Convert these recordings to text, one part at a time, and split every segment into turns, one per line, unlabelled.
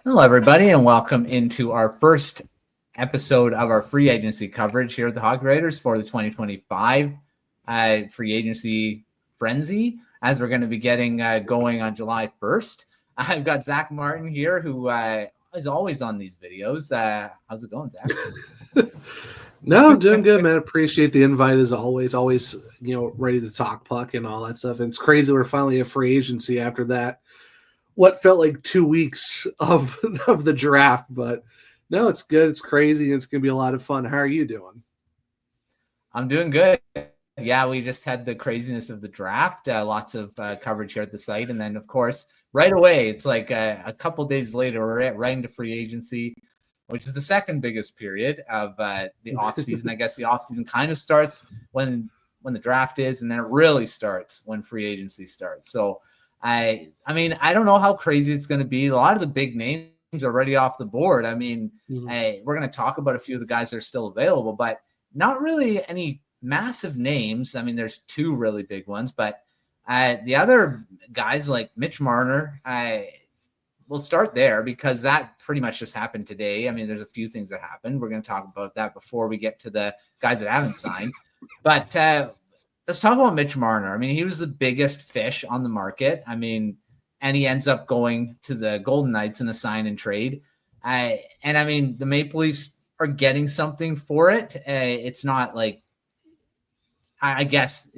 Hello, everybody, and welcome into our first episode of our free agency coverage here at the Hockey Writers for the 2025 free agency frenzy, as we're going to be getting going on July 1st. I've got Zach Martin here, who is always on these videos. How's it going, Zach?
No, doing good, man. Appreciate the invite as always. Always, ready to talk puck and all that stuff. And it's crazy we're finally a free agency after that. What felt like 2 weeks of the draft, but no, it's good. It's crazy. It's going to be a lot of fun. How are you doing?
I'm doing good. Yeah, we just had the craziness of the draft, lots of coverage here at the site. And then, of course, right away, it's like a couple days later, we're right into free agency, which is the second biggest period of the offseason. I guess the offseason kind of starts when the draft is, and then it really starts when free agency starts. So, I mean, I don't know how crazy it's going to be. A lot of the big names are already off the board. I mean, we're going to talk about a few of the guys that are still available, but not really any massive names. I mean, there's two really big ones, but the other guys like Mitch Marner, we'll start there because that pretty much just happened today. I mean, there's a few things that happened. We're going to talk about that before we get to the guys that haven't signed. But let's talk about Mitch Marner. I mean, he was the biggest fish on the market. I mean, and he ends up going to the Golden Knights in a sign and trade. And I mean, the Maple Leafs are getting something for it. It's not like, I guess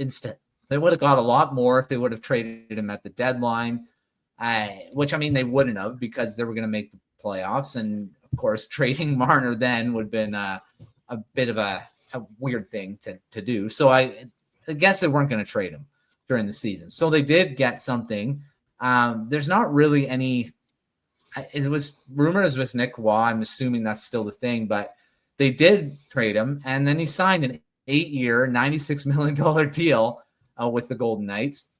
they would have got a lot more if they would have traded him at the deadline, which I mean, they wouldn't have because they were going to make the playoffs. And of course, trading Marner then would have been a bit of a weird thing to do. So I guess they weren't going to trade him during the season. So they did get something. There's not really any. It was rumored as with Nick Waugh. I'm assuming that's still the thing, but they did trade him, and then he signed an 8-year, $96 million deal with the Golden Knights.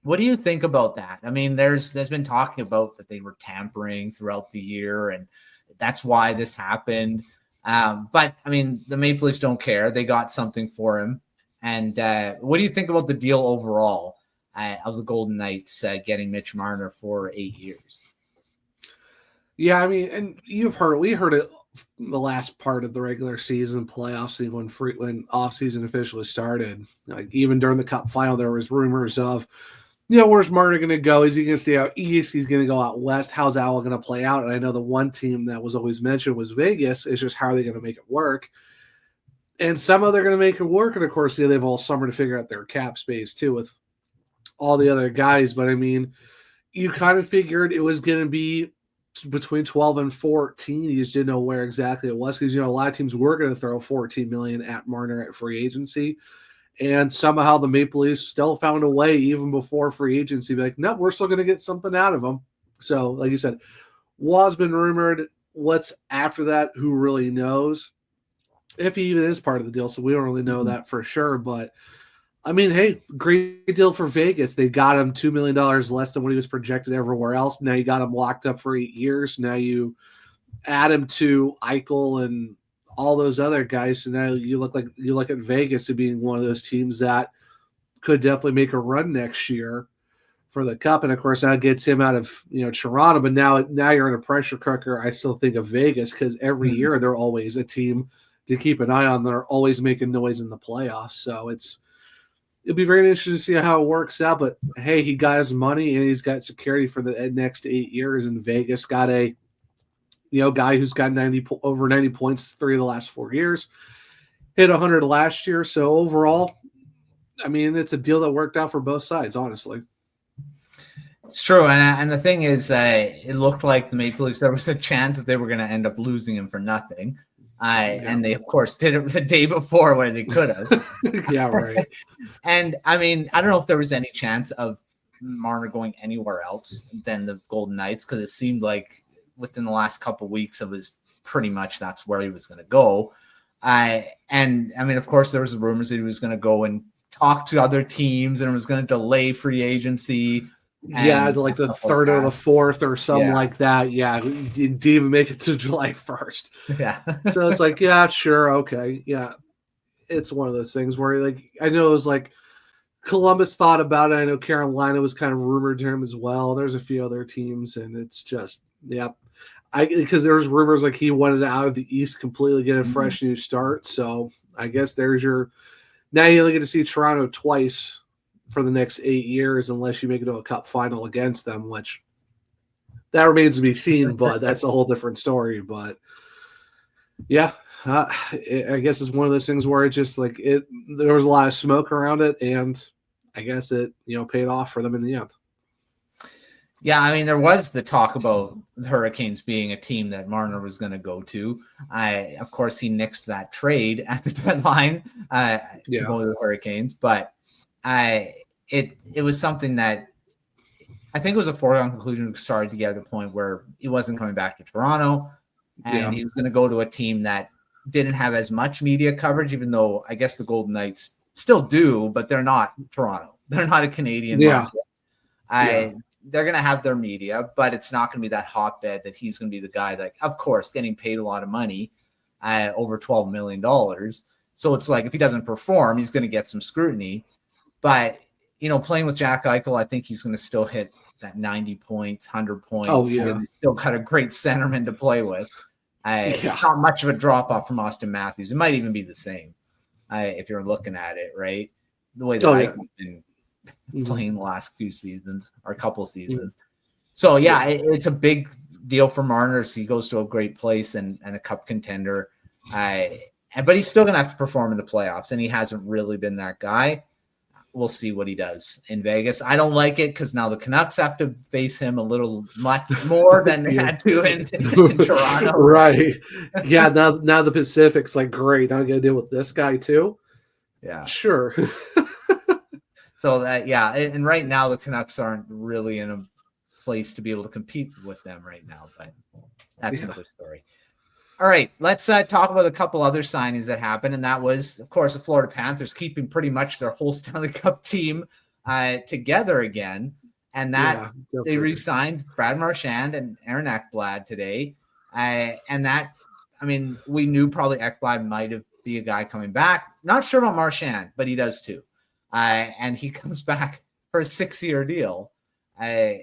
What do you think about that? I mean, there's been talking about that they were tampering throughout the year, and that's why this happened. But I mean, the Maple Leafs don't care. They got something for him. And what do you think about the deal overall of the Golden Knights getting Mitch Marner for 8 years?
Yeah, I mean, and we heard it the last part of the regular season, playoff season, when off season officially started. Like even during the Cup final, there was rumors of, where's Marner going to go? Is he going to stay out east? He's going to go out west. How's that all going to play out? And I know the one team that was always mentioned was Vegas. It's just how are they going to make it work? And somehow they're going to make it work. And, of course, they have all summer to figure out their cap space, too, with all the other guys. But, I mean, you kind of figured it was going to be between 12 and 14. You just didn't know where exactly it was because, a lot of teams were going to throw $14 million at Marner at free agency. And somehow the Maple Leafs still found a way, even before free agency, be like, no, we're still going to get something out of him. So, like you said, Waugh's been rumored. What's after that? Who really knows? If he even is part of the deal, so we don't really know that for sure. But, I mean, hey, great deal for Vegas. They got him $2 million less than what he was projected everywhere else. Now you got him locked up for 8 years. Now you add him to Eichel and all those other guys. So now you look at Vegas as being one of those teams that could definitely make a run next year for the Cup. And, of course, that gets him out of Toronto. But now you're in a pressure cooker. I still think of Vegas because every year they're always a team to keep an eye on. They're always making noise in the playoffs. So it'll be very interesting to see how it works out. But, hey, he got his money and he's got security for the next 8 years. And Vegas got a guy who's got over 90 points 3 of the last 4 years, hit 100 last year. So overall, I mean, it's a deal that worked out for both sides, honestly.
It's true. And the thing is, it looked like the Maple Leafs, there was a chance that they were going to end up losing him for nothing. And they, of course, did it the day before where they could have.
Yeah, right.
And, I mean, I don't know if there was any chance of Marner going anywhere else than the Golden Knights because it seemed like within the last couple of weeks, it was pretty much that's where he was going to go. And, I mean, of course, there was rumors that he was going to go and talk to other teams and it was going to delay free agency.
Yeah, like the third or the fourth or something like that. Yeah, he didn't even make it to July 1st.
Yeah.
So it's like, yeah, sure, okay. Yeah, it's one of those things where, like, I know it was like Columbus thought about it. I know Carolina was kind of rumored to him as well. There's a few other teams, and it's just, yep. because there's rumors like he wanted out of the East completely, get a fresh new start. So I guess there's your. Now you only get to see Toronto twice for the next 8 years, unless you make it to a cup final against them, which that remains to be seen. But that's a whole different story. But yeah, I guess it's one of those things where it just like it. There was a lot of smoke around it, and I guess it paid off for them in the end.
Yeah, I mean, there was the talk about the Hurricanes being a team that Marner was going to go to. Of course, he nixed that trade at the deadline to go to the Hurricanes, but it was something that I think it was a foregone conclusion. Started to get to the point where he wasn't coming back to Toronto, and he was going to go to a team that didn't have as much media coverage, even though I guess the Golden Knights still do, but they're not Toronto. They're not a Canadian market. They're going to have their media, but it's not going to be that hotbed that he's going to be the guy that, of course, getting paid a lot of money, over $12 million. So it's like if he doesn't perform, he's going to get some scrutiny. But, playing with Jack Eichel, I think he's going to still hit that 90 points, 100 points.
Oh, yeah.
He's still got a great centerman to play with. It's not much of a drop-off from Austin Matthews. It might even be the same if you're looking at it, right? The way that Eichel's been playing the last few seasons or a couple seasons. So it's a big deal for Marner. So he goes to a great place and a cup contender. But he's still going to have to perform in the playoffs, and he hasn't really been that guy. We'll see what he does in Vegas. I don't like it because now the Canucks have to face him a little much more than they had to in Toronto.
Right. Yeah. Now the Pacific's like, great. I'm going to deal with this guy too.
Yeah.
Sure.
So and right now the Canucks aren't really in a place to be able to compete with them right now, but that's another story. All right, let's talk about a couple other signings that happened, and that was, of course, the Florida Panthers keeping pretty much their whole Stanley Cup team together again, and that they re-signed Brad Marchand and Aaron Ekblad today, and that, I mean, we knew probably Ekblad might be a guy coming back. Not sure about Marchand, but he does too. And he comes back for a 6-year deal. And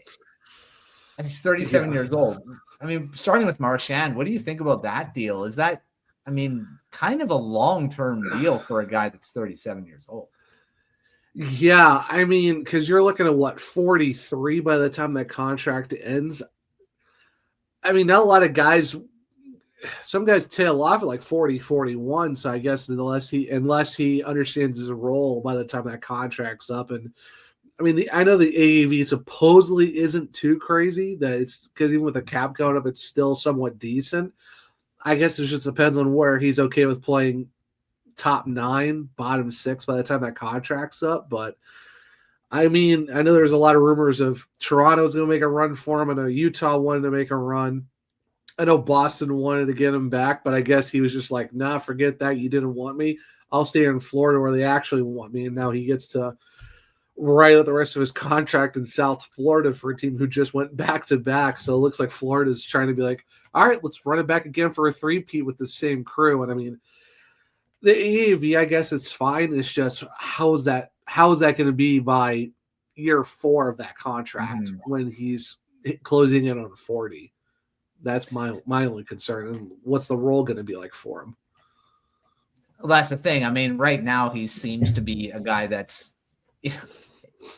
he's 37 years old. I mean, starting with Marchand, what do you think about that deal? Is that, I mean, kind of a long-term deal for a guy that's 37 years old?
Yeah, I mean, because you're looking at 43 by the time that contract ends. I mean, not a lot of guys. Some guys tail off at like 40, 41. So I guess unless he understands his role by the time that contract's up. And I mean, I know the AAV supposedly isn't too crazy. That it's because even with the cap going up, it's still somewhat decent. I guess it just depends on where he's okay with playing top 9, bottom 6 by the time that contract's up. But I mean, I know there's a lot of rumors of Toronto's going to make a run for him. I know Utah wanted to make a run. I know Boston wanted to get him back, but I guess he was just like, nah, forget that. You didn't want me. I'll stay in Florida where they actually want me. And now he gets to write out the rest of his contract in South Florida for a team who just went back-to-back. So it looks like Florida's trying to be like, all right, let's run it back again for a three-peat with the same crew. And I mean, the AAV, I guess it's fine. It's just how is that going to be by year 4 of that contract when he's closing in on 40? That's my only concern. And what's the role going to be like for him?
Well, that's the thing. I mean, right now he seems to be a guy that's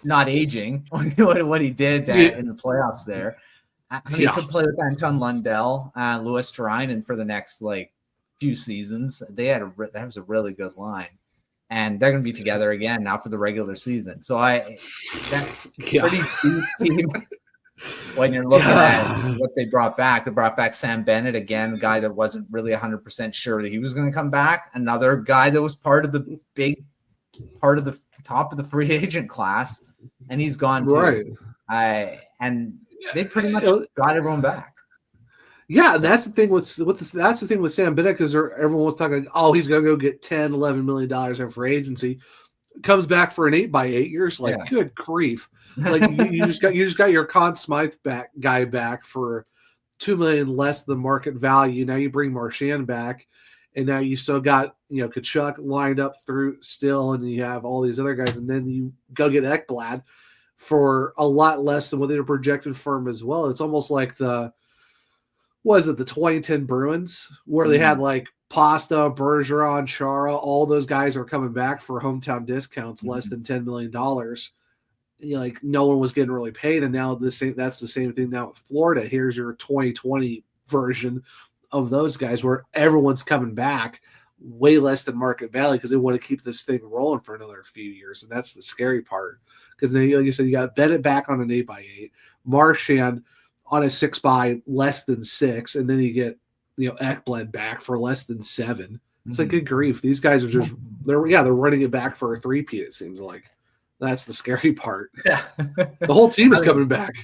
not aging. What he did in the playoffs there. I mean, he could play with Anton Lundell, Louis Drouin, and for the next few seasons, that was a really good line, and they're going to be together again now for the regular season. So that's pretty deep team. When you're looking at what they brought back Sam Bennett again, a guy that wasn't really 100% sure that he was going to come back. Another guy that was part of the top of the free agent class, and he's gone too. Right. And they pretty much got everyone back.
Yeah, and that's the thing with Sam Bennett, because everyone was talking, he's going to go get $10-11 million in free agency. Comes back for an 8x8. You're just like, good grief. Like you just got your Conn Smythe guy back for $2 million less than market value. Now you bring Marchand back, and now you still got Kachuk lined up through still, and you have all these other guys, and then you go get Ekblad for a lot less than what they were projected for him as well. It's almost like the was it the 2010 Bruins where they had like Pasta, Bergeron, Chara, all those guys are coming back for hometown discounts less than $10 million. Like no one was getting really paid, and now that's the same thing now with Florida. Here's your 2020 version of those guys where everyone's coming back way less than market value because they want to keep this thing rolling for another few years, and that's the scary part. Because like you said, you got Bennett back on an 8x8, Marchand on a 6x less than 6, and then you get Ekblad back for less than 7. It's like good grief. These guys are just they're running it back for a 3-peat. It seems like that's the scary part.
Yeah,
the whole team is coming back.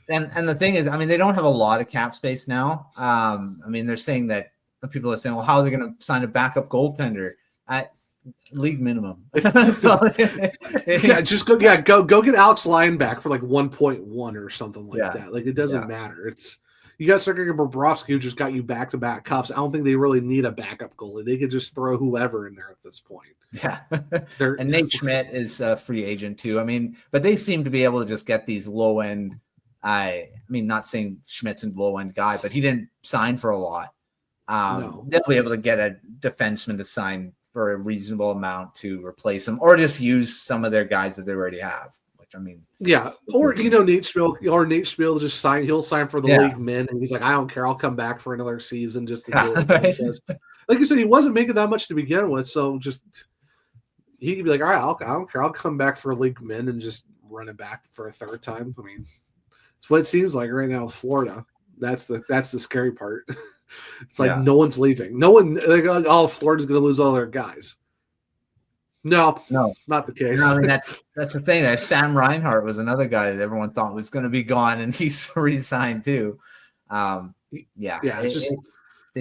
And the thing is, I mean, they don't have a lot of cap space now. I mean, they're saying that people are saying, well, how are they going to sign a backup goaltender at league minimum?
Just go get Alex Lyon back for like 1.1 or something like that. Like it doesn't matter. It's you got Sergei Bobrovsky who just got you back-to-back cups. I don't think they really need a backup goalie. They could just throw whoever in there at this point.
Yeah. And Nate Schmidt is a free agent too. I mean, but they seem to be able to just get these low-end. I mean, not saying Schmidt's a low-end guy, but he didn't sign for a lot. No. They'll be able to get a defenseman to sign for a reasonable amount to replace him, or just use some of their guys that they already have. Which I mean,
or Nate Spiel just sign. He'll sign for the league min, and he's like, I don't care. I'll come back for another season just to do what he says. Like you said, he wasn't making that much to begin with, so just he could be like, all right, I don't care. I'll come back for a league min and just run it back for a third time. I mean, it's what it seems like right now with Florida. That's the scary part. It's like no one's leaving. No one. Like, oh, Florida's going to lose all their guys. No, not the case.
No, I mean that's the thing. Sam Reinhart was another guy that everyone thought was going to be gone, and he's re-signed too. They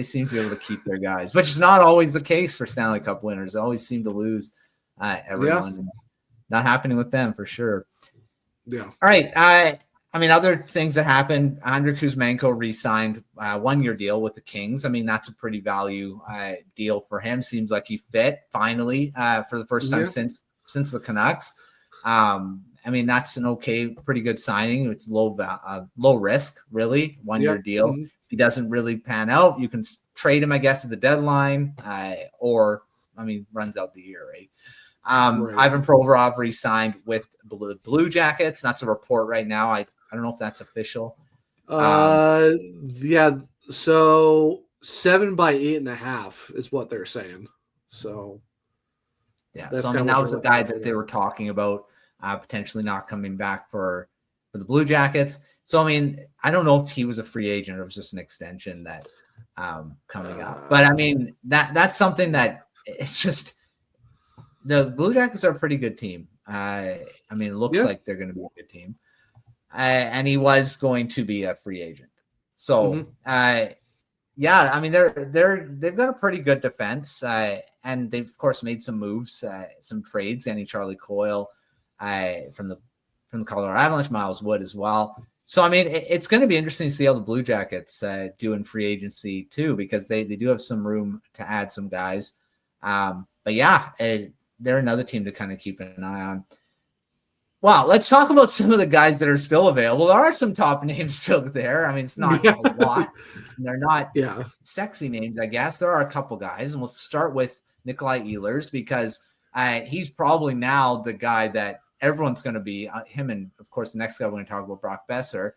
seem to be able to keep their guys, which is not always the case for Stanley Cup winners. They always seem to lose everyone. Yeah. Not happening with them for sure.
Yeah.
All right. I mean, other things that happened, Andrei Kuzmenko re-signed a 1-year deal with the Kings. I mean, that's a pretty value deal for him. Seems like he fit finally for the first time since the Canucks. I mean, that's an pretty good signing. It's low risk, really, 1-year deal. Mm-hmm. If he doesn't really pan out, you can trade him, I guess, at the deadline or, I mean, runs out the year, right? Ivan Provorov re-signed with the Blue Jackets. That's a report right now. I don't know if that's official.
So 7 by 8.5 is what they're saying. So
so I mean, that was the guy that they were talking about potentially not coming back for the Blue Jackets. So I mean, I don't know if he was a free agent or it was just an extension that coming up. But I mean, that's something that it's just the Blue Jackets are a pretty good team. I mean, it looks like they're going to be a good team. And he was going to be a free agent. So, I mean, they've got a pretty good defense, and they've of course made some moves, some trades, getting Charlie Coyle from the Colorado Avalanche, Miles Wood as well. So, I mean, it's going to be interesting to see how the Blue Jackets do in free agency too, because they do have some room to add some guys. But they're another team to kind of keep an eye on. Wow, let's talk about some of the guys that are still available. There are some top names still there. I mean, it's not a lot. They're not sexy names, I guess. There are a couple guys, and we'll start with Nikolaj Ehlers because he's probably now the guy that everyone's going to be. Him and, of course, the next guy we're going to talk about, Brock Boeser,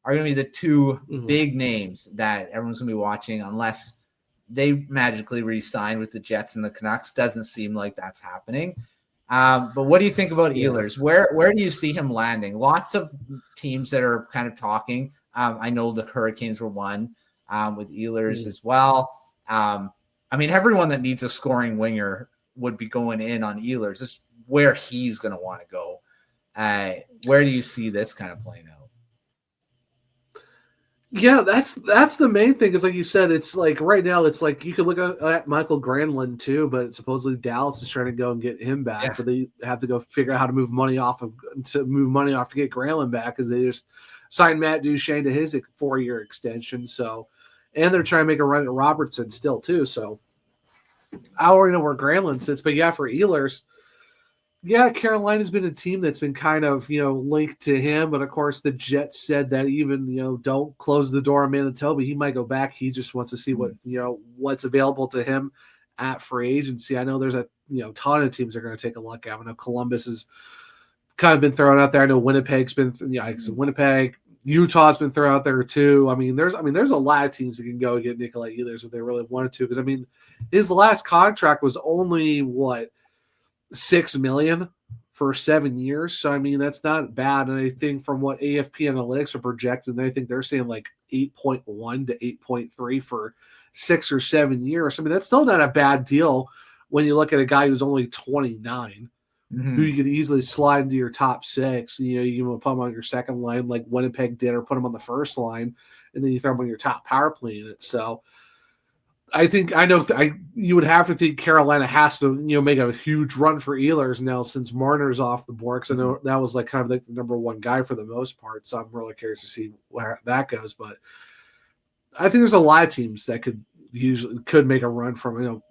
are going to be the two big names that everyone's going to be watching unless they magically re-sign with the Jets and the Canucks. Doesn't seem like that's happening. But what do you think about Ehlers? Where do you see him landing? Lots of teams that are kind of talking. I know the Hurricanes were one with Ehlers as well. I mean, everyone that needs a scoring winger would be going in on Ehlers. This is where he's going to want to go. Where do you see this kind of playing out?
Yeah, that's the main thing. Is like you said, it's like right now, it's like you could look at Mikael Granlund too, but supposedly Dallas is trying to go and get him back, but they have to go figure out how to move money off to get Granlund back because they just signed Matt Duchene to his 4-year extension. So, and they're trying to make a run at Robertson still too. So, I already know where Granlund sits, but for Ehlers, Yeah, Carolina's been a team that's been kind of, linked to him. But of course, the Jets said that even, don't close the door on Manitoba. He might go back. He just wants to see what's available to him at free agency. I know there's a, ton of teams that are going to take a look at. I know Columbus has kind of been thrown out there. I know Winnipeg's been, Winnipeg, Utah's been thrown out there too. There's a lot of teams that can go get Nikolaj Ehlers if they really wanted to. Because his last contract was only $6 million for 7 years. So that's not bad. And I think from what AFP analytics are projecting, I think they're saying like 8.1 to 8.3 for 6 or 7 years. That's still not a bad deal when you look at a guy who's only 29, who you could easily slide into your top 6. You can put him on your second line like Winnipeg did, or put him on the first line, and then you throw him on your top power play in it. So you would have to think Carolina has to, make a huge run for Ehlers now since Marner's off the board. Because I know that was like kind of like the number one guy for the most part. So I'm really curious to see where that goes. But I think there's a lot of teams that could make a run from.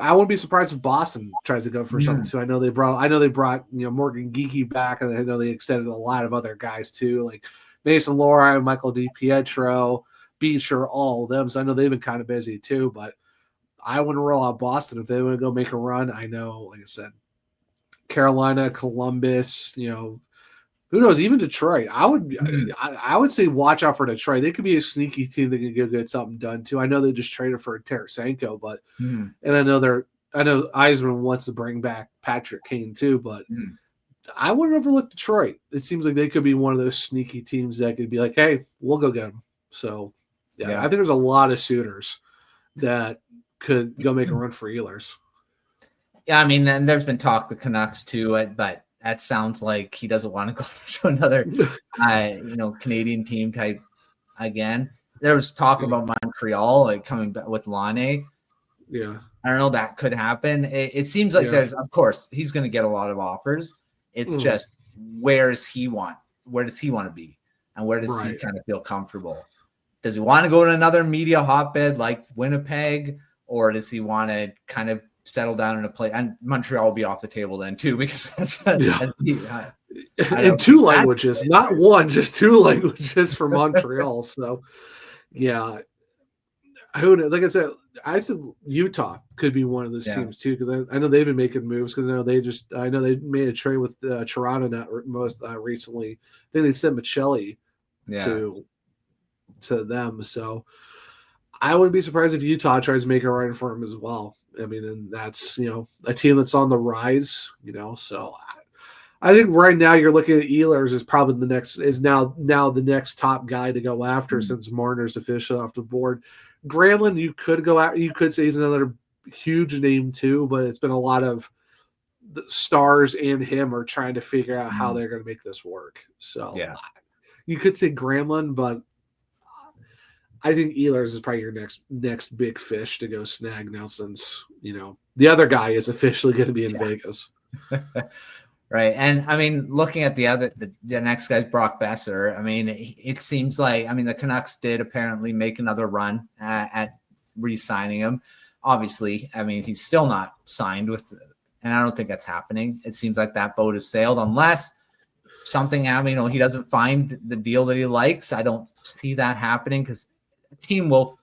I wouldn't be surprised if Boston tries to go for something too. I know they brought Morgan Geekie back, and I know they extended a lot of other guys too, like Mason Lohrei, Michael DiPietro, Beecher, all of them. So I know they've been kind of busy too, but I wouldn't rule out Boston if they want to go make a run. I know, like I said, Carolina, Columbus, who knows, even Detroit. I would say watch out for Detroit. They could be a sneaky team that can get something done too. I know they just traded for Tarasenko, but and I know Eisman wants to bring back Patrick Kane too, but I wouldn't overlook Detroit. It seems like they could be one of those sneaky teams that could be like, hey, we'll go get them. So yeah, I think there's a lot of suitors that could go make a run for Ehlers.
Yeah, and there's been talk the Canucks too, but that sounds like he doesn't want to go to another, Canadian team type again. There was talk about Montreal like coming back with Laine.
Yeah,
I don't know, that could happen. It seems like there's, of course, he's going to get a lot of offers. It's just where does he want to be, and where does he kind of feel comfortable? Does he want to go to another media hotbed like Winnipeg, or does he want to kind of settle down in a place? And Montreal will be off the table then too, because that's
in two languages, not one, just two languages for Montreal. So yeah, who knows? Like I said Utah could be one of those teams too, because I know they've been making moves. Because I know they made a trade with Toronto most recently. I think they sent Michelli to them. So I wouldn't be surprised if Utah tries to make a run for him as well. And that's, a team that's on the rise, so I think right now you're looking at Ehlers is probably now the next top guy to go after since Marner's officially off the board. Granlund, you could go out, you could say he's another huge name too, but it's been a lot of the Stars and him are trying to figure out how they're going to make this work. So you could say Granlund, but I think Ehlers is probably your next big fish to go snag now, since the other guy is officially going to be in Vegas.
Right. And looking at the next guy's Brock Boeser. It seems like the Canucks did apparently make another run at re-signing him. Obviously, he's still not signed with, and I don't think that's happening. It seems like that boat has sailed unless something happened. He doesn't find the deal that he likes. I don't see that happening because the team will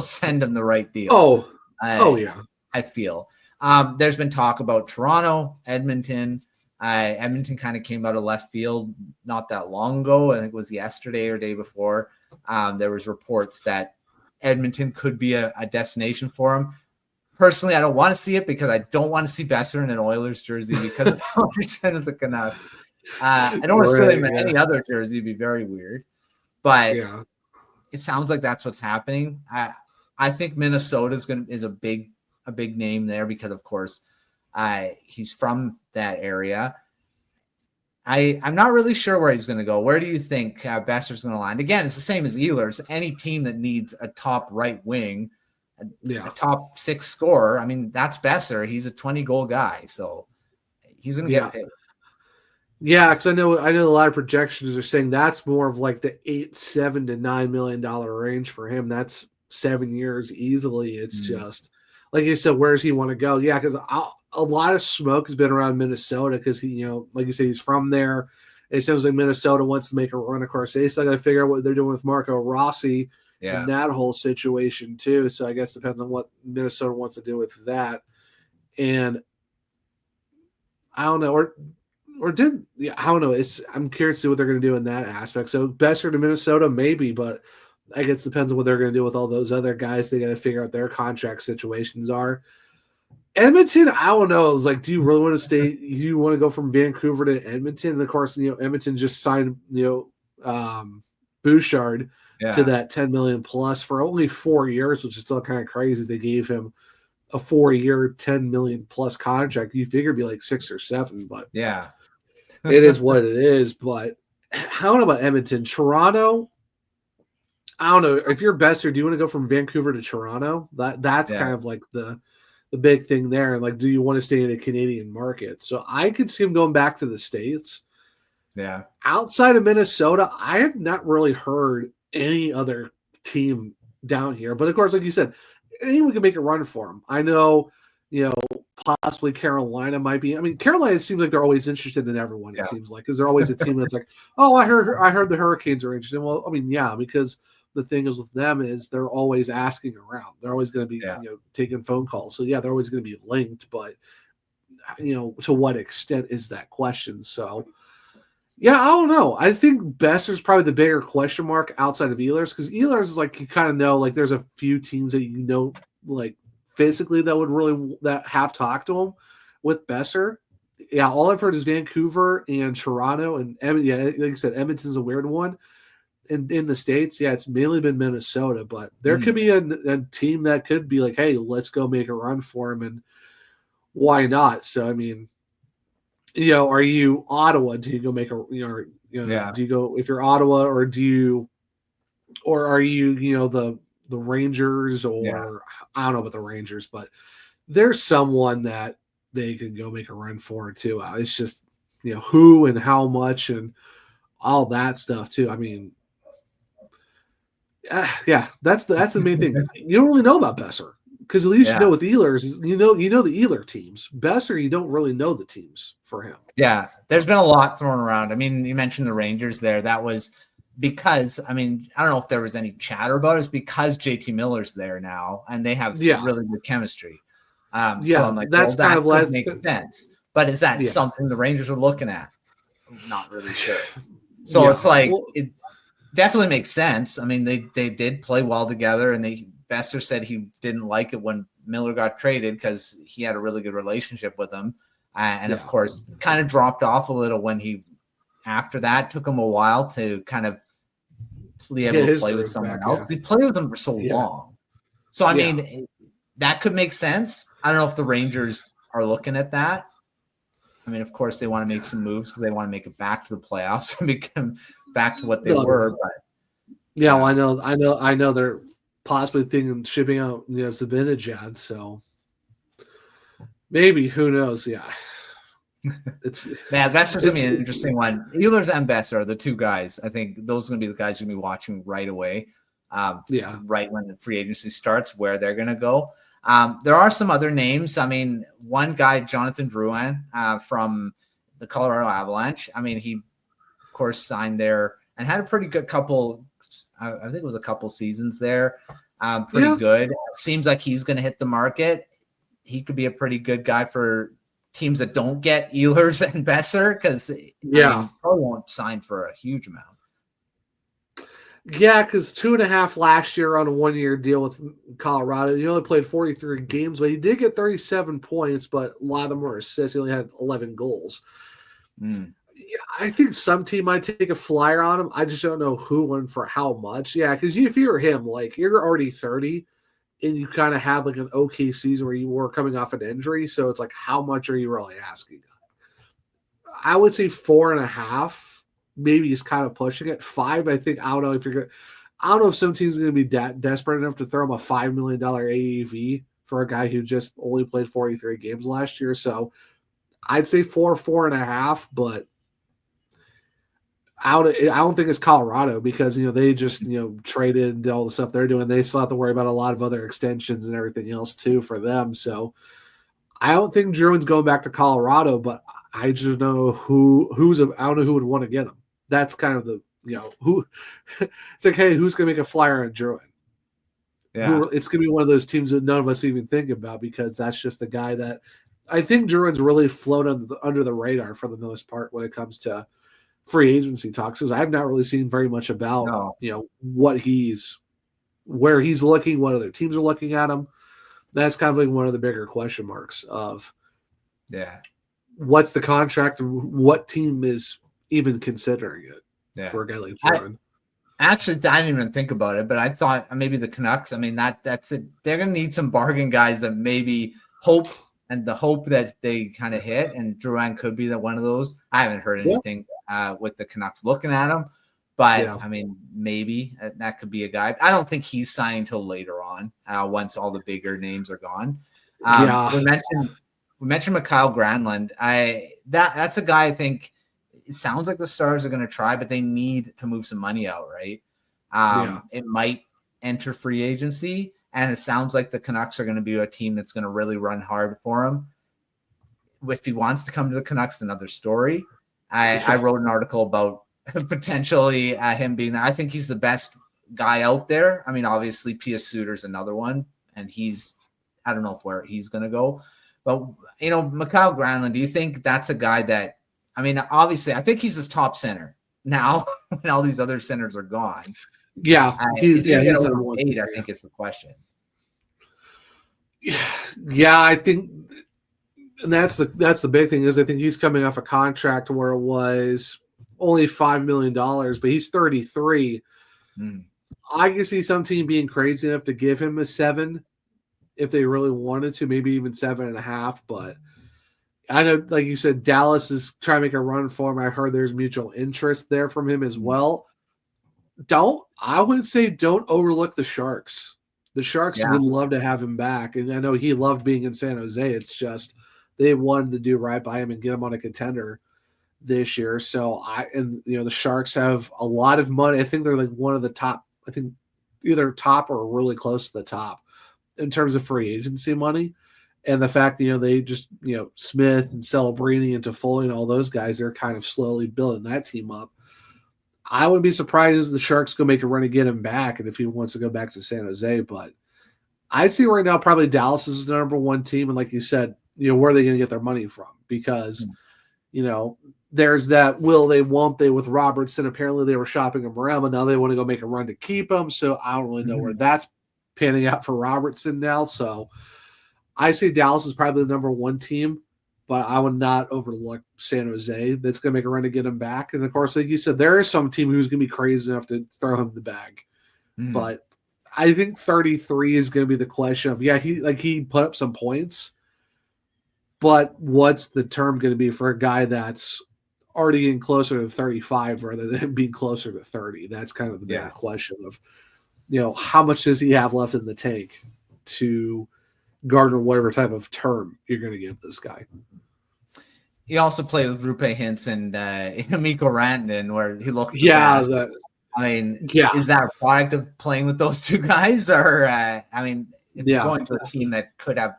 send him the right deal. I feel. There's been talk about Toronto, Edmonton. Edmonton kind of came out of left field not that long ago. I think it was yesterday or day before. There was reports that Edmonton could be a destination for him. Personally, I don't want to see it because I don't want to see Boeser in an Oilers jersey because of how percent of the Canucks. I don't want to see him in any other jersey. It'd be very weird. But it sounds like that's what's happening. I think Minnesota is a big name there because, of course, he's from that area. I'm not really sure where he's going to go. Where do you think Boeser's going to land? Again, it's the same as Ehlers. Any team that needs a top right wing, a top 6 scorer, that's Boeser. He's a 20-goal guy, so he's going to get paid.
Yeah, because I know a lot of projections are saying that's more of like the $7 to $9 million range for him. That's 7 years easily. It's just like you said, where does he want to go? Yeah, because a lot of smoke has been around Minnesota because he, like you say, he's from there. It sounds like Minnesota wants to make a run. Of course, they still got to figure out what they're doing with Marco Rossi in that whole situation too. So I guess it depends on what Minnesota wants to do with that. And I don't know, I don't know. I'm curious to see what they're going to do in that aspect. So Boeser to Minnesota, maybe, but I guess it depends on what they're going to do with all those other guys. They got to figure out their contract situations are. Edmonton, I don't know. It's like, do you really want to stay? Do you want to go from Vancouver to Edmonton? And of course, Edmonton just signed, Bouchard to that $10 million plus for only 4 years, which is still kind of crazy. They gave him a 4-year, $10 million plus contract. You figure it'd be like 6 or 7, but
yeah,
it is what it is. But I don't know about Edmonton, Toronto. I don't know if you're Boeser. Do you want to go from Vancouver to Toronto? That's kind of like the big thing there. And like, do you want to stay in a Canadian market? So I could see him going back to the States.
Yeah.
Outside of Minnesota, I have not really heard any other team down here. But of course, like you said, anyone can make a run for him. I know, possibly Carolina might be. I mean, Carolina seems like they're always interested in everyone. It seems like, because they're always a team that's like, oh, I heard the Hurricanes are interested. Well, I mean, yeah, because the thing is with them is they're always asking around. They're always going to be taking phone calls. So yeah, they're always going to be linked. But to what extent is that question? So yeah, I don't know. I think Boeser's probably the bigger question mark outside of Ehlers, because Ehlers is like, you kind of know, like there's a few teams that like physically that have talked to him. With Boeser, yeah, all I've heard is Vancouver and Toronto, and like you said, Edmonton's a weird one. In the States, it's mainly been Minnesota, but there could be a team that could be like, hey, let's go make a run for him, and why not? So I mean, are you Ottawa? Do you go make a do you go, if you're Ottawa, or are you the Rangers, or I don't know about the Rangers, but there's someone that they could go make a run for too. It's just who and how much and all that stuff too. I mean, that's the main thing. You don't really know about Boeser, because at least with Ehlers, you know the Ehlers teams. Boeser, you don't really know the teams for him.
Yeah, there's been a lot thrown around. I mean, you mentioned the Rangers there. That was because, I mean, I don't know if there was any chatter about it. It's because JT Miller's there now, and they have really good chemistry. So I'm like, that's kind of could make sense. But is that something the Rangers are looking at? I'm not really sure. So it's like, it definitely makes sense. I mean, they did play well together, and Boeser said he didn't like it when Miller got traded because he had a really good relationship with him. And of course, kind of dropped off a little when after that, took him a while to kind of be able to play with someone else. He played with them for so long. So, I mean, that could make sense. I don't know if the Rangers are looking at that. I mean, of course, they want to make some moves because they want to make it back to the playoffs and become back to what they were. But
well, I know they're possibly thinking shipping out Zibanejad, so maybe, who knows? Yeah,
Boeser's gonna be an interesting one. Ehlers and Boeser are the two guys. I think those are gonna be the guys you're gonna be watching right away. Right when the free agency starts, where they're gonna go. There are some other names. I mean, one guy, Jonathan Drouin, from the Colorado Avalanche. I mean, he, of course, signed there and had a pretty good couple. I think it was a couple seasons there. Pretty good. Seems like he's going to hit the market. He could be a pretty good guy for teams that don't get Ehlers and Boeser, because probably won't sign for a huge amount.
Yeah, because 2.5 last year on a 1-year deal with Colorado. He only played 43 games, but he did get 37 points, but a lot of them were assists. He only had 11 goals. Yeah, I think some team might take a flyer on him. I just don't know who and for how much. Yeah, because if you're him, like, you're already 30, and you kind of had like an okay season where you were coming off an injury, so it's like, how much are you really asking? I would say 4.5. Maybe he's kind of pushing it. 5, I think. I don't know if some teams are going to be desperate enough to throw him a $5 million AAV for a guy who just only played 43 games last year. So I'd say 4.5, but I don't think it's Colorado, because they just traded all the stuff they're doing. They still have to worry about a lot of other extensions and everything else too for them. So I don't think Drouin's going back to Colorado, but I just know I don't know who would want to get him. That's kind of the who. It's like, hey, who's going to make a flyer on Drouin?
Yeah.
It's going to be one of those teams that none of us even think about because that's just the guy that I think Drouin's really flown under the radar for the most part when it comes to free agency talks. Because I've not really seen very much about where he's looking, what other teams are looking at him. That's kind of like one of the bigger question marks of what's the contract and what team is even considering it for a guy like Drouin.
Actually, I didn't even think about it, but I thought maybe the Canucks. I mean, that's it. They're going to need some bargain guys that maybe hope that they kind of hit, and Drouin could be one of those. I haven't heard anything with the Canucks looking at him, but I mean, maybe that could be a guy. I don't think he's signed till later on, once all the bigger names are gone. We mentioned Mikael Granlund. That's a guy I think. It sounds like the Stars are going to try, but they need to move some money out, right? It might enter free agency, and it sounds like the Canucks are going to be a team that's going to really run hard for him. If he wants to come to the Canucks, another story. I wrote an article about potentially him being there. I think he's the best guy out there. I mean, obviously, Pius Suter is another one, and I don't know where he's going to go. But, Mikael Granlund, do you think that's a guy that, I mean, obviously, I think he's his top center now when all these other centers are gone.
Yeah,
he's number 8. I think is the question.
Yeah, I think, and that's the big thing is I think he's coming off a contract where it was only $5 million, but he's 33. I can see some team being crazy enough to give him a 7 if they really wanted to, maybe even 7.5, but. I know, like you said, Dallas is trying to make a run for him. I heard there's mutual interest there from him as well. I would say don't overlook the Sharks. The Sharks would love to have him back. And I know he loved being in San Jose. It's just they wanted to do right by him and get him on a contender this year. So the Sharks have a lot of money. I think they're like one of the top, I think either top or really close to the top in terms of free agency money. And the fact that, they just, Smith and Celebrini and Toffoli and all those guys, they're kind of slowly building that team up. I wouldn't be surprised if the Sharks go make a run to get him back and if he wants to go back to San Jose. But I see right now probably Dallas is the number 1 team. And like you said, where are they going to get their money from? Because, there's that will they, won't they with Robertson. Apparently they were shopping him around, but now they want to go make a run to keep him. So I don't really know where that's panning out for Robertson now. So I say Dallas is probably the number 1 team, but I would not overlook San Jose. That's going to make a run to get him back. And, of course, like you said, there is some team who's going to be crazy enough to throw him the bag. But I think 33 is going to be the question of, he put up some points, but what's the term going to be for a guy that's already getting closer to 35 rather than being closer to 30? That's kind of the big question of, how much does he have left in the tank to – garner whatever type of term you're going to give this guy.
He also played with Rupe Hintz and Mikko Rantanen, where he looked. Is that a product of playing with those two guys, or if you're going to a team that could have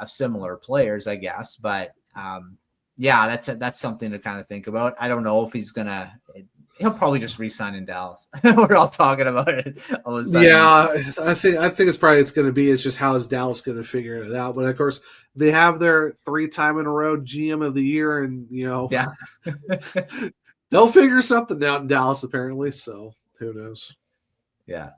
similar players, I guess. But that's something to kind of think about. I don't know if he's gonna. He'll probably just re-sign in Dallas. We're all talking about it all of a sudden.
Yeah, I think it's going to be. It's just how is Dallas going to figure it out? But of course, they have their 3-time in a row GM of the year, and they'll figure something out in Dallas apparently. So who knows?
Yeah.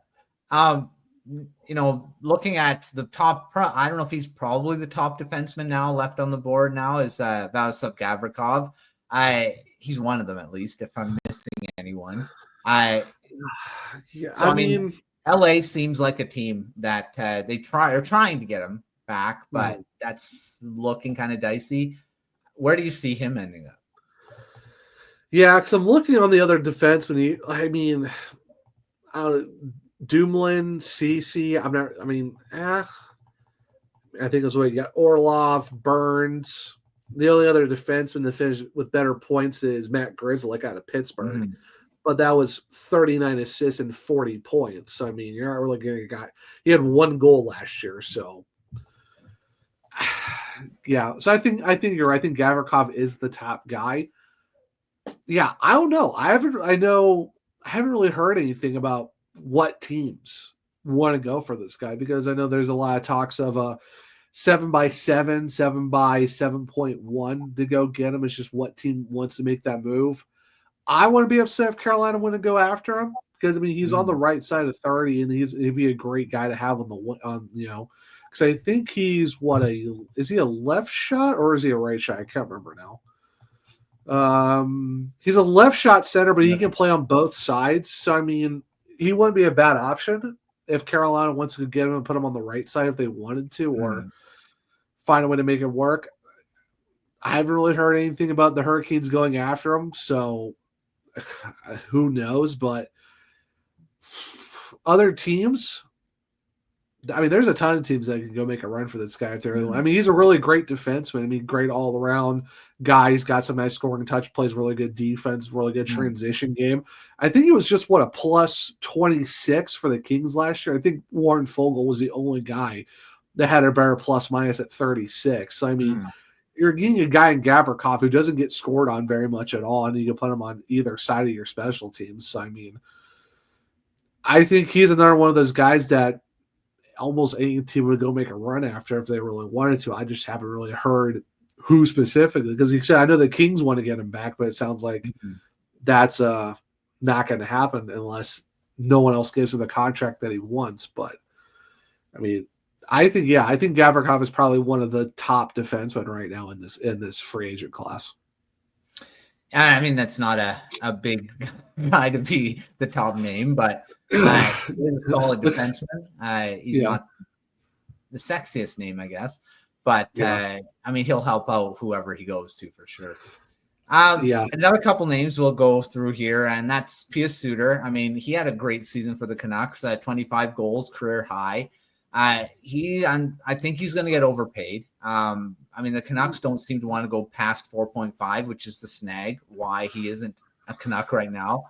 Looking at the top, I don't know if he's probably the top defenseman now left on the board now is Vladislav Gavrikov. He's one of them, at least, if I'm missing anyone. LA seems like a team that are trying to get him back, but that's looking kind of dicey. Where do you see him ending up?
Yeah, because I'm looking on the other defensemen. Dumoulin, Ceci. I think that's what you got. Orlov, Burns. The only other defenseman that finished with better points is Matt Grzelcyk out of Pittsburgh. But that was 39 assists and 40 points. So, you're not really getting a guy. He had 1 goal last year. So, Yeah, so I think you're right. I think Gavrikov is the top guy. Yeah, I don't know. I haven't really heard anything about what teams want to go for this guy, because I know there's a lot of talks of a 7x7, 7x7.1 to go get him. It's just what team wants to make that move. I wouldn't be upset if Carolina wouldn't go after him, because I mean he's on the right side of 30, and he'd be a great guy to have because I think he's is he a left shot or is he a right shot? I can't remember now. He's a left shot center, but he can play on both sides. So I mean, he wouldn't be a bad option if Carolina wants to get him and put him on the right side if they wanted to, or find a way to make it work. I haven't really heard anything about the Hurricanes going after him, so who knows? But other teams, I mean, there's a ton of teams that can go make a run for this guy if they're. I mean, he's a really great defenseman. I mean, great all around guy. He's got some nice scoring touch, plays really good defense, really good transition game. I think he was just a plus 26 for the Kings last year. I think Warren Fogle was the only guy that had a better plus minus at 36. So I mean, you're getting a guy in Gavrikov who doesn't get scored on very much at all, and you can put him on either side of your special teams. So I mean, I think he's another one of those guys that almost any team would go make a run after if they really wanted to. I just haven't really heard who specifically, because he said, I know the Kings want to get him back, but it sounds like that's not going to happen unless no one else gives him the contract that he wants. But I mean, I think Gavrikov is probably one of the top defensemen right now in this free agent class.
I mean, that's not a big guy to be the top name, but he's a solid defenseman. He's not the sexiest name, I guess, but I mean, he'll help out whoever he goes to for sure. Another couple names we'll go through here, and that's Pius Suter. I mean, he had a great season for the Canucks, 25 goals, career high. I think he's going to get overpaid. I mean, the Canucks don't seem to want to go past 4.5, which is the snag why he isn't a Canuck right now.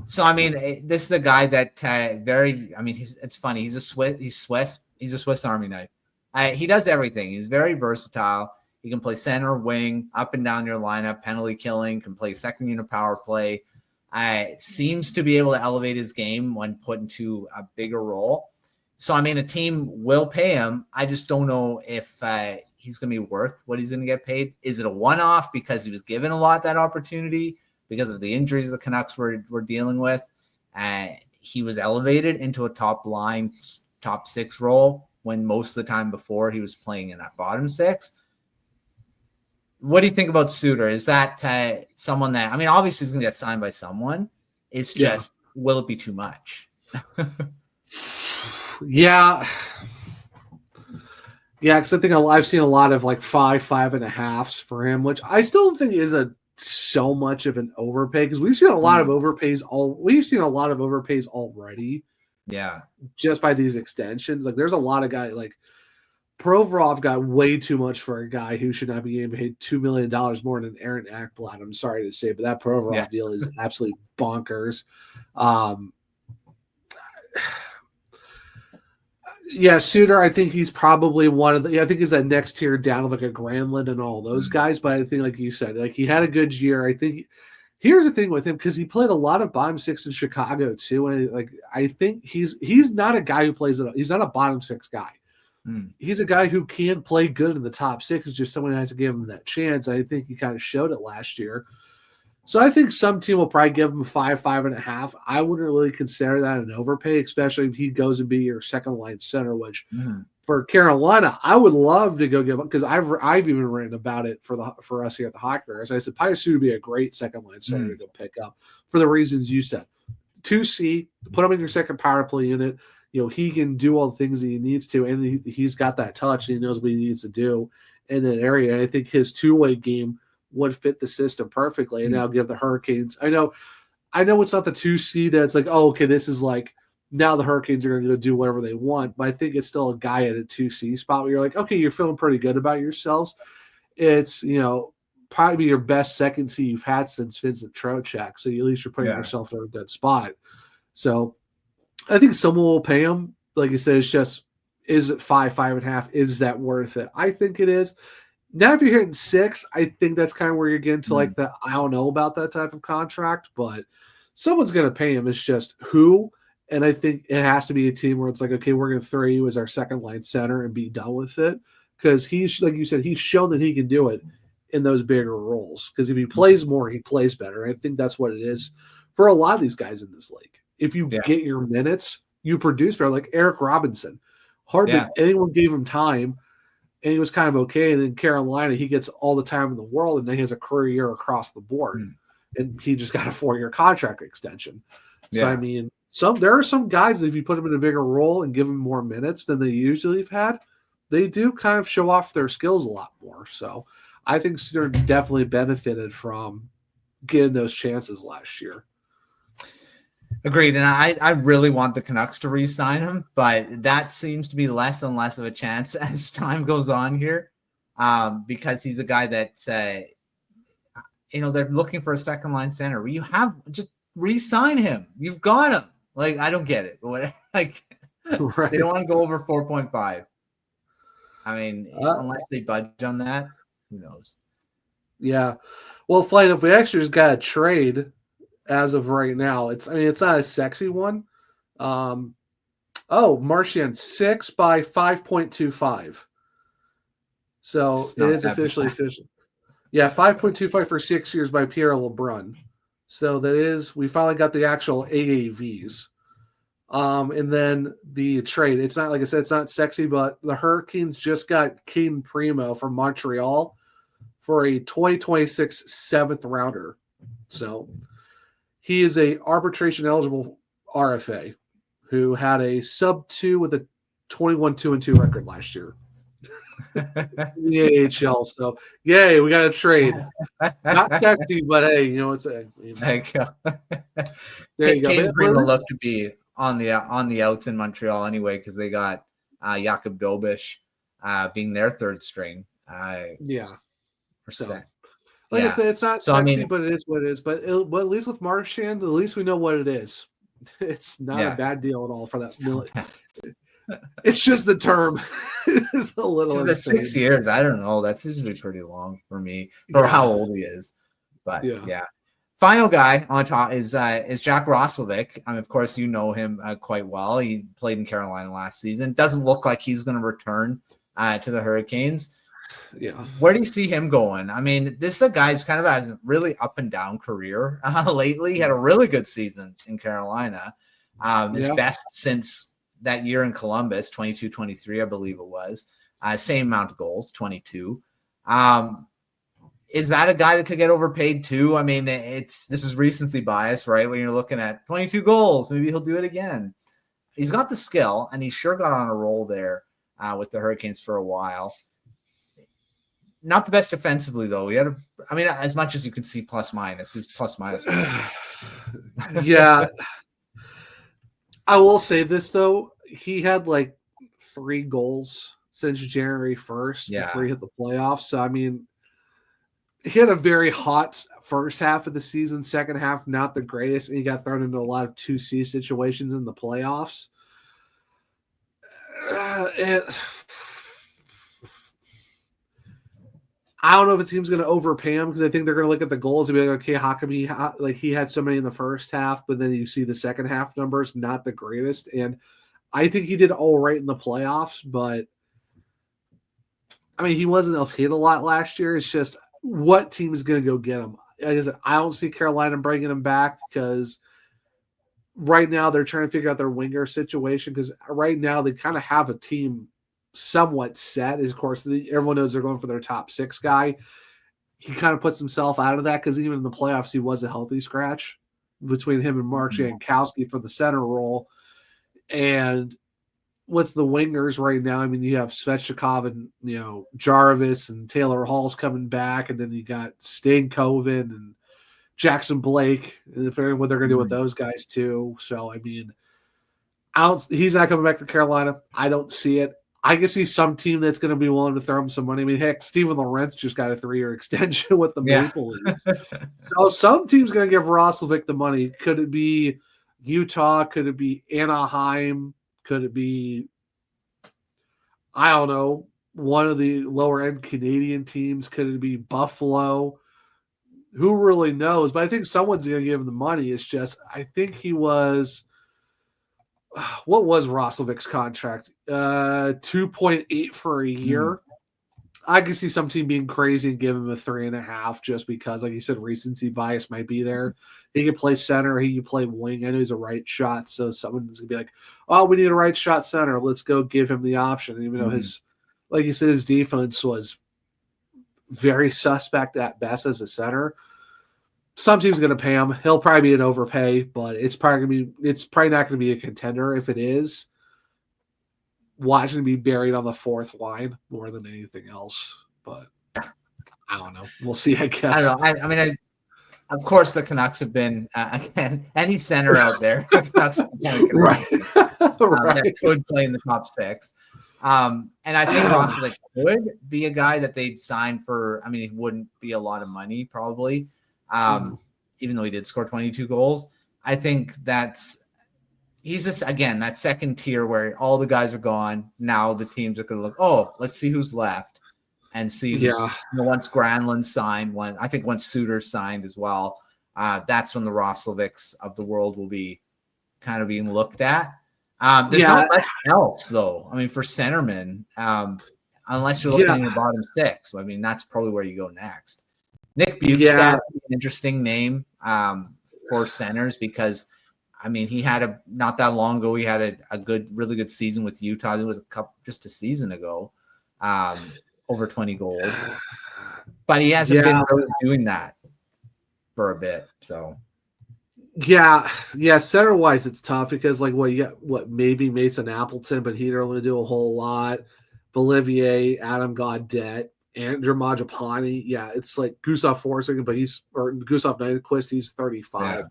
So I mean, this is a guy that it's funny. He's a Swiss Army knife. He does everything. He's very versatile. He can play center, wing, up and down your lineup, penalty killing, can play second unit power play. Seems to be able to elevate his game when put into a bigger role. So, I mean, a team will pay him. I just don't know if he's going to be worth what he's going to get paid. Is it a one-off because he was given a lot that opportunity because of the injuries the Canucks were dealing with? He was elevated into a top-line, top six role when most of the time before he was playing in that bottom six. What do you think about Suter? Is that someone that, I mean, obviously he's going to get signed by someone. It's just, will it be too much?
Yeah, because I think I've seen a lot of like 5.5s for him, which I still don't think is so much of an overpay, because we've seen a lot of overpays. We've seen a lot of overpays already. Yeah, just by these extensions, like there's a lot of guys like Provorov got way too much for a guy who should not be getting paid $2 million more than Aaron Ekblad. I'm sorry to say, but that Provorov deal is absolutely bonkers. Suter, I think he's probably one of I think he's that next tier down of like a Granlund and all those guys. But I think, like you said, like he had a good year. I think here's the thing with him, because he played a lot of bottom six in Chicago too. And I think he's not a guy who plays it. He's not a bottom six guy. He's a guy who can play good in the top six. It's just someone has to give him that chance. I think he kind of showed it last year. So I think some team will probably give him 5.5. I wouldn't really consider that an overpay, especially if he goes and be your second line center, which for Carolina, I would love to go give him, because I've even written about it for us here at the Hockey Writers. I said Pius Suter would be a great second line center to go pick up for the reasons you said. 2C, put him in your second power play unit. You know, he can do all the things that he needs to, and he's got that touch, and he knows what he needs to do in that area. And I think his two-way game would fit the system perfectly, and now give the Hurricanes. I know it's not the 2C that's like, oh, okay, this is like now the Hurricanes are going to go do whatever they want, but I think it's still a guy at a 2C spot where you're like, okay, you're feeling pretty good about yourselves. It's, probably your best second C you've had since Vincent Trocheck, so at least you're putting yourself in a good spot. So I think someone will pay him. Like you said, it's just is it 5.5? Is that worth it? I think it is. Now, if you're hitting 6, I think that's kind of where you're getting to like the I don't know about that type of contract, but someone's going to pay him. It's just who. And I think it has to be a team where it's like, okay, we're going to throw you as our second line center and be done with it. Because he's, like you said, he's shown that he can do it in those bigger roles. Because if he plays more, he plays better. I think that's what it is for a lot of these guys in this league. If you get your minutes, you produce better. Like Eric Robinson. Hardly anyone gave him time, and he was kind of okay. And then Carolina, he gets all the time in the world, and then he has a career year across the board. And he just got a 4-year contract extension. So, I mean, there are some guys that if you put them in a bigger role and give them more minutes than they usually have had, they do kind of show off their skills a lot more. So I think Suter definitely benefited from getting those chances last year.
Agreed. And I really want the Canucks to re-sign him, but that seems to be less and less of a chance as time goes on here, because he's a guy that, they're looking for a second-line center. You have just re-sign him. You've got him. Like, I don't get it. Like, right. They don't want to go over 4.5. I mean, unless they budge on that, who knows? Yeah.
Well, fine. If we actually just got a trade as of right now, it's not a sexy one. Marchand 6 by 5.25. So it is officially official. Yeah, 5.25 for 6 years by Pierre LeBrun. So that is, we finally got the actual AAVs. And then the trade. It's not, like I said, it's not sexy, but the Hurricanes just got Caden Primo from Montreal for a 2026 7th rounder. So he is a arbitration eligible RFA who had a sub-2 with a 21-2-2 record last year. The AHL. So, yay, we got a trade. Not sexy, but hey, it's a.
There you go. There you go. Caden Primo looked to be on the outs in Montreal anyway, because they got Jakub Dobish being their third string.
Like I said, it's not sexy, but it is what it is. But at least with Marchand, at least we know what it is. It's not a bad deal at all for that. It's just the term. It's a little.
The 6 years, I don't know. That's usually pretty long for me for how old he is. But yeah. Final guy on top is Jack Roslovic. Of course, you know him quite well. He played in Carolina last season. Doesn't look like he's going to return to the Hurricanes.
Yeah.
Where do you see him going? I mean, this is a guy who's kind of has a really up and down career lately. He had a really good season in Carolina. His best since that year in Columbus, 22-23, I believe it was. Same amount of goals, 22. Is that a guy that could get overpaid too? I mean, this is recency bias, right? When you're looking at 22 goals, maybe he'll do it again. He's got the skill, and he sure got on a roll there with the Hurricanes for a while. Not the best defensively, though. As much as you can see plus minus, his plus minus.
Yeah. I will say this, though. He had like 3 goals since January 1st before he hit the playoffs. So, I mean, he had a very hot first half of the season, second half, not the greatest. And he got thrown into a lot of 2C situations in the playoffs. I don't know if a team's going to overpay him because I think they're going to look at the goals and be like, okay, how come he had so many in the first half, but then you see the second half numbers, not the greatest. And I think he did all right in the playoffs, but I mean, he wasn't hit a lot last year. It's just what team is going to go get him? Like I said, I don't see Carolina bringing him back because right now they're trying to figure out their winger situation because right now they kind of have a team somewhat set. Of course, everyone knows they're going for their top 6 guy. He kind of puts himself out of that because even in the playoffs, he was a healthy scratch between him and Mark Jankowski for the center role. And with the wingers right now, I mean, you have Svechnikov and, Jarvis and Taylor Hall's coming back. And then you got Stankoven and Jackson Blake, and depending on what they're going to do with those guys too. So, I mean, he's not coming back to Carolina. I don't see it. I can see some team that's going to be willing to throw him some money. I mean, heck, Steven Lorentz just got a 3-year extension with the Maple Leafs. So some team's going to give Roslovic the money. Could it be Utah? Could it be Anaheim? Could it be I don't know, one of the lower end Canadian teams. Could it be Buffalo? Who really knows? But I think someone's going to give him the money. It's just, I think he was, what was Roslovic's contract? 2.8 for a year. I can see some team being crazy and give him a 3.5 just because, like you said, recency bias might be there. He can play center, he can play wing. I know he's a right shot, so someone's gonna be like, "Oh, we need a right shot center. Let's go give him the option." Even though his, like you said, his defense was very suspect at best as a center. Some team's gonna pay him. He'll probably be an overpay, but it's probably not gonna be a contender. If it is, watching him be buried on the fourth line more than anything else. But I don't know. We'll see, I guess.
I don't know. I mean, of course, the Canucks have been, again, any center out there,
right.
That could play in the top six. And I think Roslovic would be a guy that they'd sign for. I mean, it wouldn't be a lot of money, probably, even though he did score 22 goals. I think he's just, again, that second tier where all the guys are gone. Now the teams are going to look, oh, let's see who's left and see who's, once Granlund signed, once Suter signed as well, that's when the Roslovics of the world will be kind of being looked at. There's not much else, though. I mean, for centermen, unless you're looking at your bottom six, I mean, that's probably where you go next. Nick Bukestad, an interesting name for centers because – I mean, he had not that long ago, he had a really good season with Utah. It was just a season ago, over 20 goals. But he hasn't been really doing that for a bit. So,
yeah, center wise, it's tough because you got maybe Mason Appleton, but he didn't really do a whole lot. Bolivier, Adam Gaudette, Andrew Mangiapane. Yeah, it's like Gustav Forsing, but Gustav Nyquist, he's 35.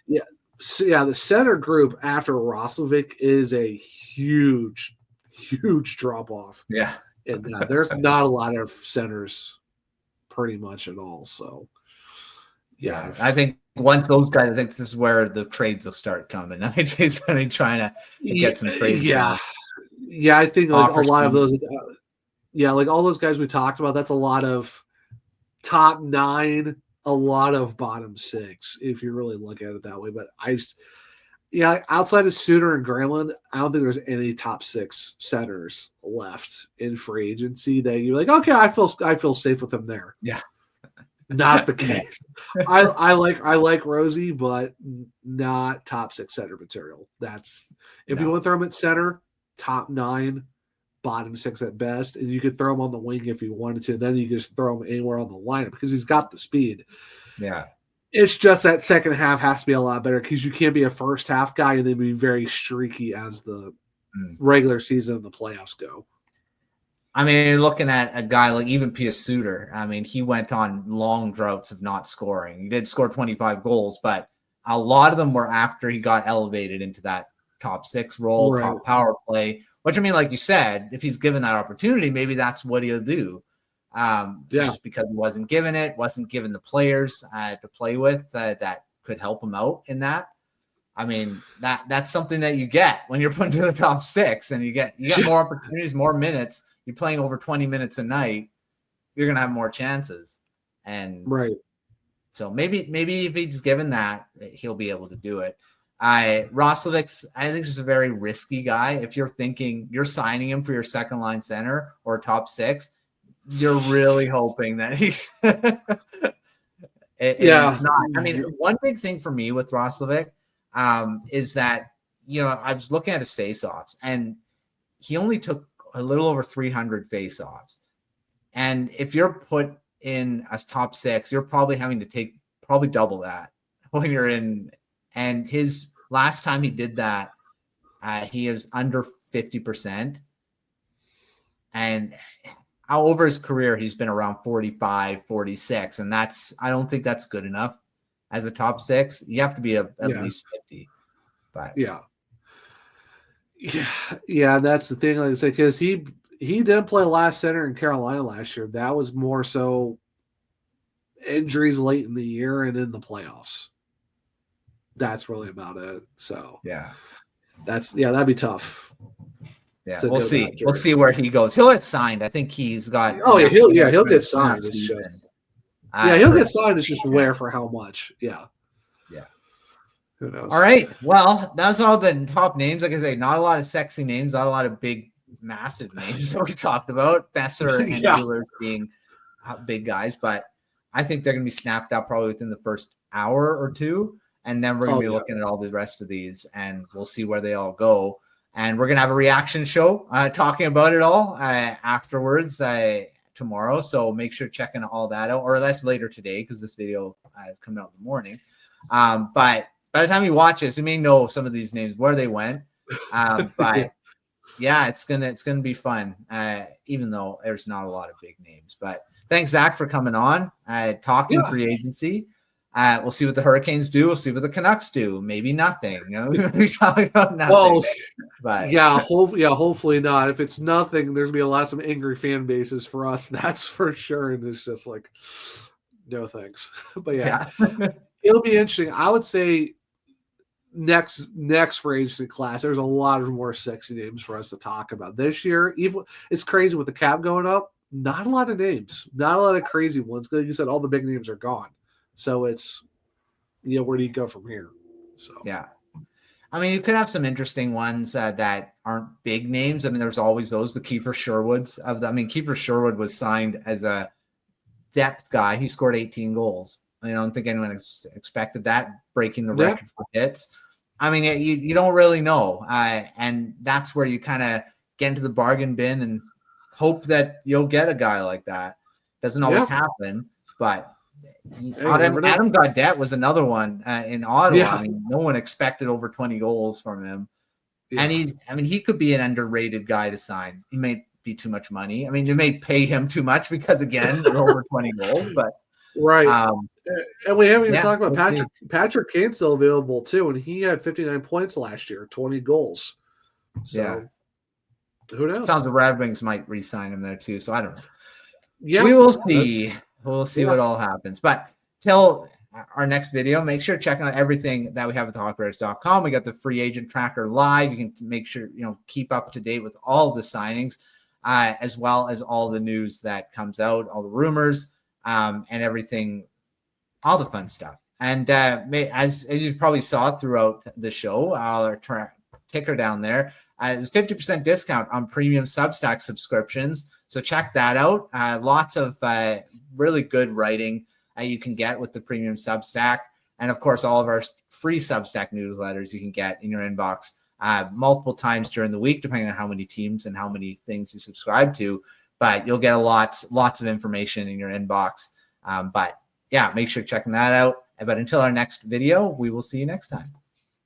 Yeah. So, the center group after Roslovic is a huge, huge drop off.
Yeah.
And there's not a lot of centers pretty much at all. So,
yeah. I think once those guys, I think this is where the trades will start coming. IJ's going to be trying to get some trades.
Yeah. Yeah, I think a lot of those, like all those guys we talked about, that's a lot of top 9, a lot of bottom 6, if you really look at it that way. But outside of Suter and Granlund, I don't think there's any top 6 centers left in free agency that you're like, okay, I feel safe with them there.
Yeah,
not the case. I like Rosie, but not top 6 center material. That's if you want to throw him at center, top 9. Bottom 6 at best, and you could throw him on the wing if you wanted to. Then you just throw him anywhere on the lineup because he's got the speed.
Yeah,
it's just that second half has to be a lot better because you can't be a first half guy and then be very streaky as the regular season and the playoffs go.
I mean, looking at a guy like even Pius Suter, I mean, he went on long droughts of not scoring. He did score 25 goals, but a lot of them were after he got elevated into that top 6 role, top power play. Which, I mean, like you said, if he's given that opportunity, maybe that's what he'll do. Just because he wasn't given the players to play with that could help him out in that. I mean, that's something that you get when you're put into the top 6 and you get more opportunities, more minutes. You're playing over 20 minutes a night, you're going to have more chances. And so maybe if he's given that, he'll be able to do it. Roslovic, I think, is a very risky guy. If you're thinking you're signing him for your second line center or top 6, you're really hoping that he's. It's not. I mean, one big thing for me with Roslovic is that I was looking at his faceoffs, and he only took a little over 300 faceoffs. And if you're put in as top 6, you're probably having to take double that when you're in. And his last time he did that, he was under 50%. And over his career, he's been around 45, 46. And I don't think that's good enough as a top 6. You have to be at least 50. But
yeah, that's the thing. Like I said, because he didn't play last center in Carolina last year. That was more so injuries late in the year and in the playoffs. That's really about it. So
yeah,
that'd be tough.
Yeah, we'll see. We'll see where he goes. He'll get signed. I think he's got.
Oh yeah, he'll get signed. It's just, he'll get signed. It's just where for how much. Yeah. Who knows?
All right. Well, that's all the top names. Like I say, not a lot of sexy names, not a lot of big, massive names that we talked about. Boeser and Ehlers being big guys, but I think they're going to be snapped up probably within the first hour or two. And then we're going to be looking at all the rest of these, and we'll see where they all go. And we're going to have a reaction show talking about it all afterwards tomorrow. So make sure checking all that out, or that's later today because this video is coming out in the morning. But by the time you watch this, you may know some of these names, where they went. But yeah, it's gonna be fun, even though there's not a lot of big names. But thanks, Zach, for coming on, talking free agency. We'll see what the Hurricanes do. We'll see what the Canucks do. Maybe nothing. We're talking about nothing. Well, but
hopefully not. If it's nothing, there's gonna be a lot of angry fan bases for us. That's for sure. And it's just like, no thanks. But it'll be interesting. I would say next free agency class, there's a lot of more sexy names for us to talk about this year. Even it's crazy with the cap going up. Not a lot of names. Not a lot of crazy ones. Like you said, all the big names are gone. So it's, where do you go from here? So
I mean, you could have some interesting ones that aren't big names. I mean, there's always those, the Kiefer Sherwoods of them. I mean, Kiefer Sherwood was signed as a depth guy. He scored 18 goals. I don't think anyone expected that, breaking the record for hits. I mean, you don't really know. And that's where you kind of get into the bargain bin and hope that you'll get a guy like that. Doesn't always happen, but Adam Gaudette was another one in Ottawa. I mean, no one expected over 20 goals from him. And he could be an underrated guy to sign. He may be too much money. I mean, you may pay him too much because, again, over 20 goals, but
and we haven't even talked about Patrick Kane's still available too, and he had 59 points last year, 20 goals. So who knows?
Sounds like Red Wings might re-sign him there too. So I don't know. We will see. We'll see what all happens. But till our next video, make sure to check out everything that we have at thehawkriders.com. We got the free agent tracker live. You can make sure, keep up to date with all of the signings, as well as all the news that comes out, all the rumors, and everything, all the fun stuff. And as you probably saw throughout the show, our ticker down there is 50% discount on premium Substack subscriptions. So check that out. Lots of really good writing you can get with the premium Substack. And of course, all of our free Substack newsletters you can get in your inbox multiple times during the week, depending on how many teams and how many things you subscribe to. But you'll get lots of information in your inbox. But yeah, make sure checking that out. But until our next video, we will see you next time.